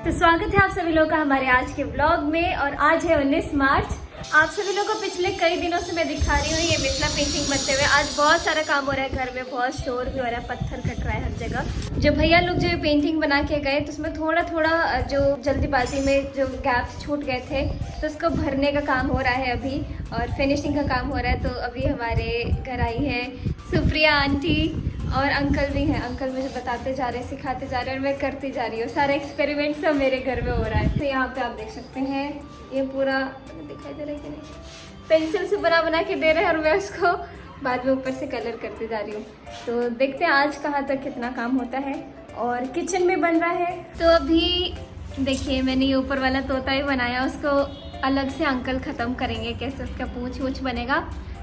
तो स्वागत है आप सभी लोगों का हमारे आज के व्लॉग में। और आज है 19 मार्च। आप सभी लोगों को पिछले कई दिनों से मैं दिखा रही हूँ ये मिथिला पेंटिंग बनते हुए। आज बहुत सारा काम हो रहा है घर में, बहुत शोर भी हो रहा है, पत्थर कट रहा है हर जगह। जो भैया लोग जो ये पेंटिंग बना के गए तो उसमें थोड़ा थोड़ा जो जल्दीबाजी में जो गैप्स छूट गए थे तो उसको भरने का काम हो रहा है अभी, और फिनिशिंग का काम हो रहा है। तो अभी हमारे घर आई है सुप्रिया आंटी और अंकल भी हैं। अंकल मुझे बताते जा रहे हैं, सिखाते जा रहे हैं और मैं करती जा रही हूँ। सारा एक्सपेरिमेंट सब मेरे घर में हो रहा है। तो यहाँ पे आप देख सकते हैं ये पूरा दिखाई दे रहा है कि नहीं, पेंसिल से बना के दे रहे हैं और मैं उसको बाद में ऊपर से कलर करती जा रही हूँ। तो देखते हैं आज कहाँ तक कितना काम होता है। और किचन में बन रहा है। तो अभी देखिए मैंने ये ऊपर वाला तोता ही बनाया, उसको अलग से अंकल ख़त्म करेंगे कैसे उसका पूछ वूछ बनेगा।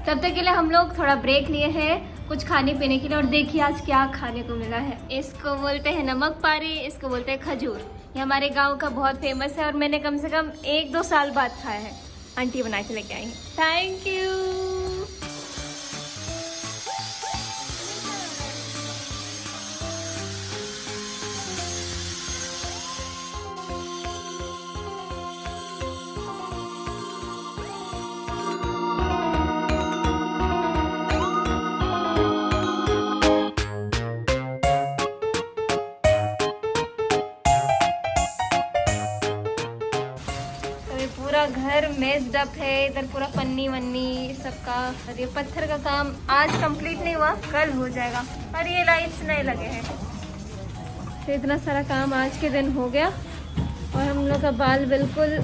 तब तक के लिए हम लोग थोड़ा ब्रेक लिए हैं कुछ खाने पीने के लिए। और देखिए आज क्या खाने को मिला है। इसको बोलते हैं नमक पारी, इसको बोलते हैं खजूर। ये हमारे गांव का बहुत फेमस है और मैंने कम से कम 1-2 साल बाद खाया है। आंटी बना के लेके आई है। Thank you. पूरा घर मेस्ड अप है, इधर पूरा पन्नी वन्नी सबका। और ये पत्थर का काम आज कंप्लीट नहीं हुआ, कल हो जाएगा। और ये लाइट्स नए लगे हैं। तो इतना सारा काम आज के दिन हो गया। और हम लोग का बाल बिल्कुल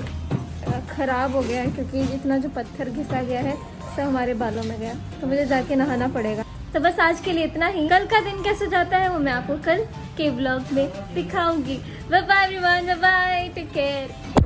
ख़राब हो गया है क्योंकि इतना जो पत्थर घिसा गया है सब हमारे बालों में गया। तो मुझे जाके नहाना पड़ेगा। तो बस आज के लिए इतना ही। कल का दिन कैसे जाता है वो मैं आपको कल के व्लॉग में दिखाऊंगी। Bye bye everyone, bye bye, take care.